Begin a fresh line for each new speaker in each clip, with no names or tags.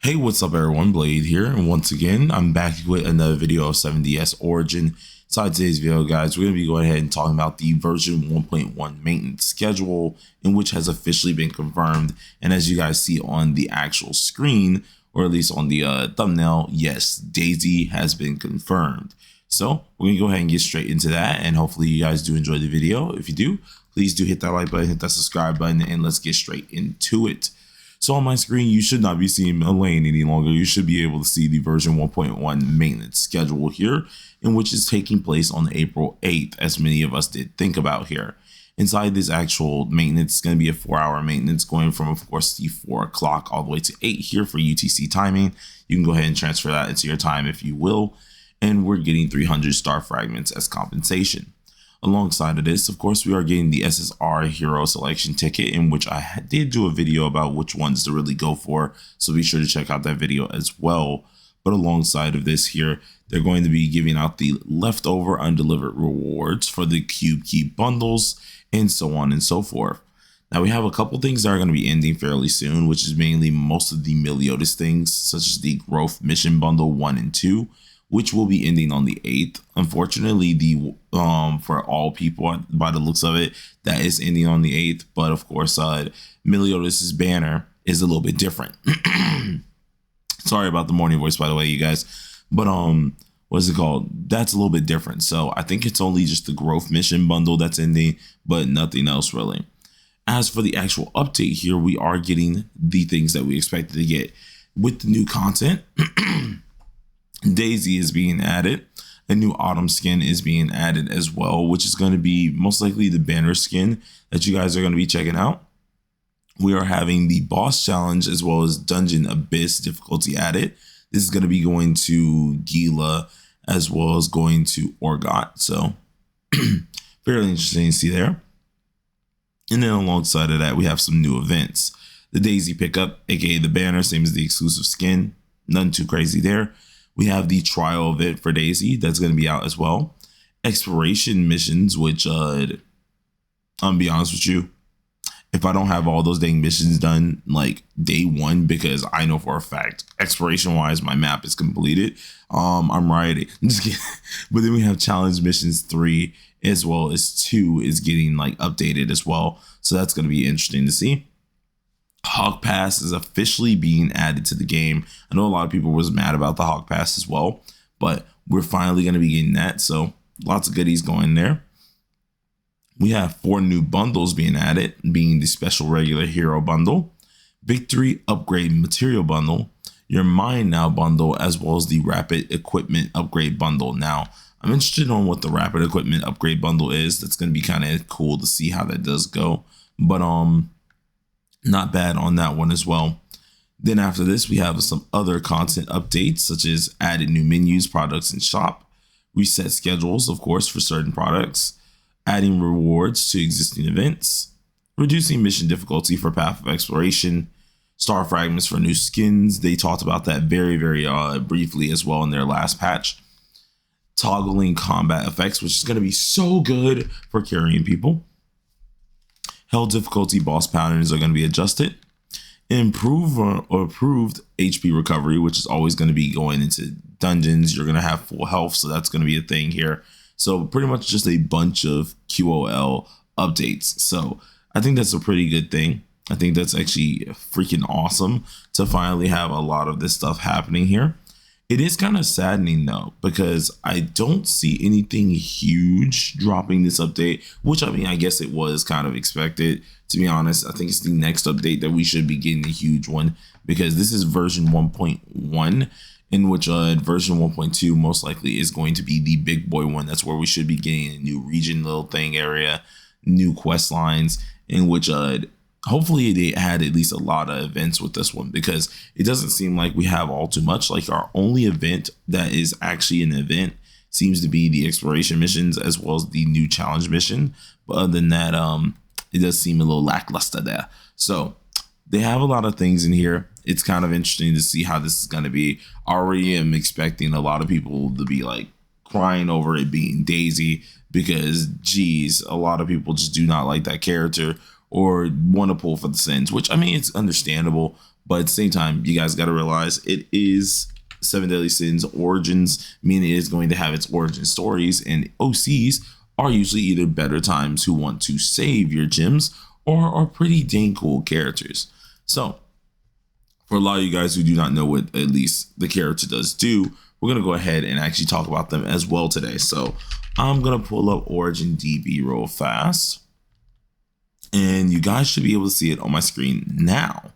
Hey, what's up everyone, Blade here, and once again, I'm back with another video of 7DS Origin. Inside today's video, guys, we're going to be going ahead and talking about the version 1.1 maintenance schedule, in which has officially been confirmed. And as you guys see on the actual screen, or at least on the thumbnail, yes, Daisy has been confirmed. So we're going to go ahead and get straight into that, and hopefully you guys do enjoy the video. If you do, please do hit that like button, hit that subscribe button, and let's get straight into it. So on my screen, you should not be seeing Elaine any longer. You should be able to see the version 1.1 maintenance schedule here, in which is taking place on April 8th, as many of us did think about here. Inside this actual maintenance, it's going to be a 4-hour maintenance going from, of course, the 4 o'clock all the way to 8 here for UTC timing. You can go ahead and transfer that into your time if you will. And we're getting 300 star fragments as compensation. Alongside of this, of course, we are getting the SSR hero selection ticket, in which I did do a video about which ones to really go for, so be sure to check out that video as well. But alongside of this here, they're going to be giving out the leftover undelivered rewards for the cube key bundles and so on and so forth. Now we have a couple things that are going to be ending fairly soon, which is mainly most of the Meliodas things, such as the growth mission bundle 1 and 2. Which will be ending on the 8th. Unfortunately, the for all people, by the looks of it, that is ending on the 8th. But of course, Meliodas' banner is a little bit different. Sorry about the morning voice, by the way, you guys. But what's it called? That's a little bit different. So I think it's only just the growth mission bundle that's ending, but nothing else really. As for the actual update here, we are getting the things that we expected to get with the new content. Daisy is being added. A new autumn skin is being added as well, which is going to be most likely the banner skin that you guys are going to be checking out. We are having the boss challenge as well as dungeon abyss difficulty added. This is going to be going to Gila as well as going to Orgot. So fairly interesting to see there. And then alongside of that, we have some new events. The Daisy pickup, aka the banner, same as the exclusive skin. Nothing too crazy there. We have the trial event for Daisy that's going to be out as well. Exploration missions, which I'm gonna be honest with you, if I don't have all those dang missions done like day one, because I know for a fact exploration wise my map is completed, I'm rioting. Just kidding. But then we have challenge missions 3 as well as 2 is getting like updated as well, so that's going to be interesting to see. Hawk Pass is officially being added to the game. I know a lot of people was mad about the Hawk Pass as well, but we're finally going to be getting that. So lots of goodies going there. We have 4 new bundles being added, being the special regular hero bundle, victory upgrade material bundle, your mine now bundle, as well as the rapid equipment upgrade bundle. Now, I'm interested on what the rapid equipment upgrade bundle is. That's going to be kind of cool to see how that does go. But not bad on that one as well. Then after this, we have some other content updates, such as added new menus, products, and shop, reset schedules, of course, for certain products, adding rewards to existing events, reducing mission difficulty for Path of Exploration, star fragments for new skins. They talked about that very briefly as well in their last patch. Toggling combat effects, which is going to be so good for carrying people. Hell difficulty boss patterns are going to be adjusted. Improved HP recovery, which is always going to be going into dungeons. You're going to have full health, so that's going to be a thing here. So pretty much just a bunch of QOL updates. So I think that's a pretty good thing. I think that's actually freaking awesome to finally have a lot of this stuff happening here. It is kind of saddening though, because I don't see anything huge dropping this update, which I mean, I guess it was kind of expected, to be honest. I think it's the next update that we should be getting a huge one, because this is version 1.1, in which version 1.2 most likely is going to be the big boy one. That's where we should be getting a new region little thing area, new quest lines, in which hopefully they had at least a lot of events with this one, because it doesn't seem like we have all too much. Like our only event that is actually an event seems to be the exploration missions as well as the new challenge mission. But other than that, it does seem a little lackluster there. So they have a lot of things in here. It's kind of interesting to see how this is going to be. I already am expecting a lot of people to be like crying over it being Daisy, because geez, a lot of people just do not like that character or want to pull for the sins, which I mean, it's understandable, But at the same time, you guys got to realize it is Seven Deadly Sins Origins, meaning it is going to have its origin stories, and OCs are usually either better times who want to save your gems or are pretty dang cool characters. So for a lot of you guys who do not know what at least the character does do, we're going to go ahead and actually talk about them as well today. So I'm going to pull up Origin DB real fast, and you guys should be able to see it on my screen now.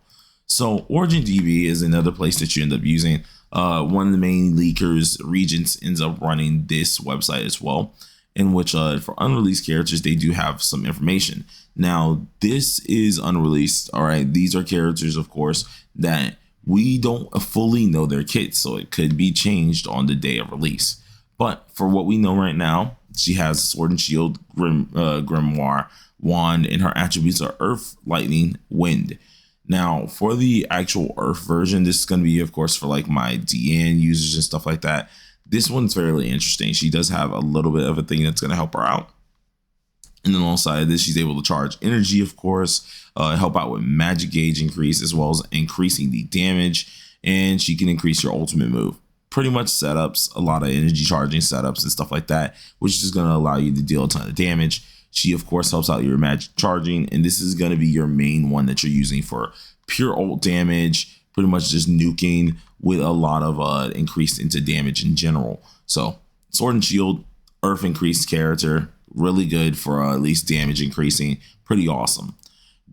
So Origin DB is another place that you end up using. One of the main leakers, Regents, ends up running this website as well, in which for unreleased characters, they do have some information. Now, this is unreleased. All right. These are characters, of course, that we don't fully know their kits, so it could be changed on the day of release. But for what we know right now, she has Sword and Shield, Grimoire, Wand, and her attributes are Earth, Lightning, Wind. Now, for the actual Earth version, this is going to be, of course, for like my DN users and stuff like that. This one's fairly interesting. She does have a little bit of a thing that's going to help her out. And then alongside of this, she's able to charge energy, of course, help out with magic gauge increase, as well as increasing the damage. And she can increase your ultimate move. Pretty much setups, a lot of energy charging setups and stuff like that, which is going to allow you to deal a ton of damage. She, of course, helps out your magic charging. And this is going to be your main one that you're using for pure ult damage, pretty much just nuking with a lot of increase into damage in general. So Sword and Shield, Earth increased character, really good for at least damage increasing, pretty awesome.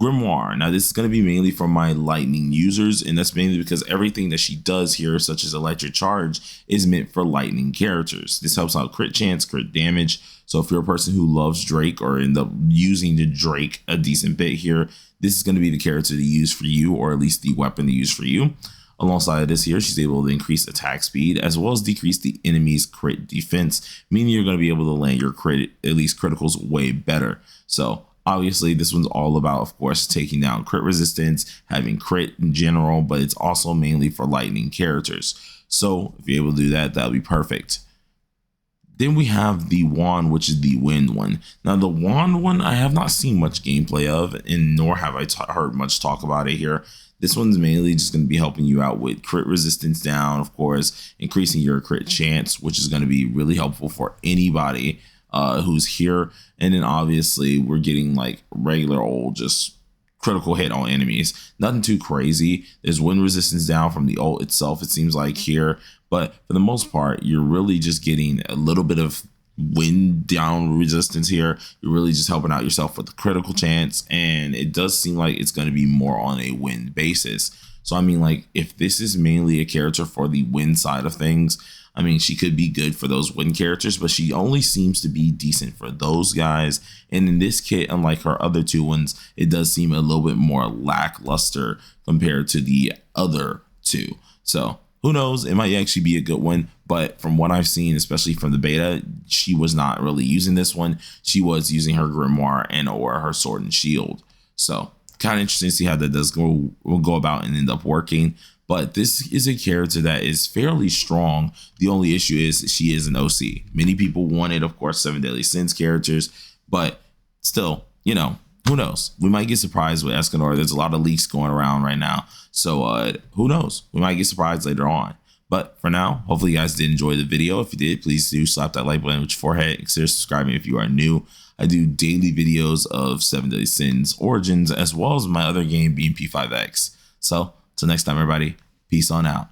Grimoire, now this is going to be mainly for my lightning users, and that's mainly because everything that she does here, such as electric charge, is meant for lightning characters. This helps out crit chance, crit damage. So if you're a person who loves Drake or end up using the Drake a decent bit here, this is going to be the character to use for you, or at least the weapon to use for you. Alongside of this here, she's able to increase attack speed as well as decrease the enemy's crit defense, meaning you're going to be able to land your crit, at least criticals, way better. So obviously this one's all about, of course, taking down crit resistance, having crit in general, but it's also mainly for lightning characters. So if you're able to do that, that'll be perfect. Then we have the Wand, which is the Wind one. Now the Wand one, I have not seen much gameplay of, and nor have I heard much talk about it here. This one's mainly just going to be helping you out with crit resistance down, of course, increasing your crit chance, which is going to be really helpful for anybody who's here. And then obviously we're getting like regular old just critical hit on enemies. Nothing too crazy. There's wind resistance down from the ult itself, it seems like here. But for the most part, you're really just getting a little bit of wind down resistance here. You're really just helping out yourself with the critical chance, and it does seem like it's going to be more on a wind basis. So I mean, like, if this is mainly a character for the wind side of things, I mean, she could be good for those wind characters, but she only seems to be decent for those guys. And in this kit, unlike her other two ones, it does seem a little bit more lackluster compared to the other two. So who knows? It might actually be a good one. But from what I've seen, especially from the beta, she was not really using this one. She was using her Grimoire and or her Sword and Shield. So kind of interesting to see how that does go about and end up working. But this is a character that is fairly strong. The only issue is she is an OC. Many people wanted, of course, 7 Deadly Sins characters. But still, you know, who knows? We might get surprised with Escanor. There's a lot of leaks going around right now. So who knows? We might get surprised later on. But for now, hopefully you guys did enjoy the video. If you did, please do slap that like button with your forehead. Consider subscribing if you are new. I do daily videos of 7 Deadly Sins Origins, as well as my other game, being P5X. So, till next time, everybody, peace on out.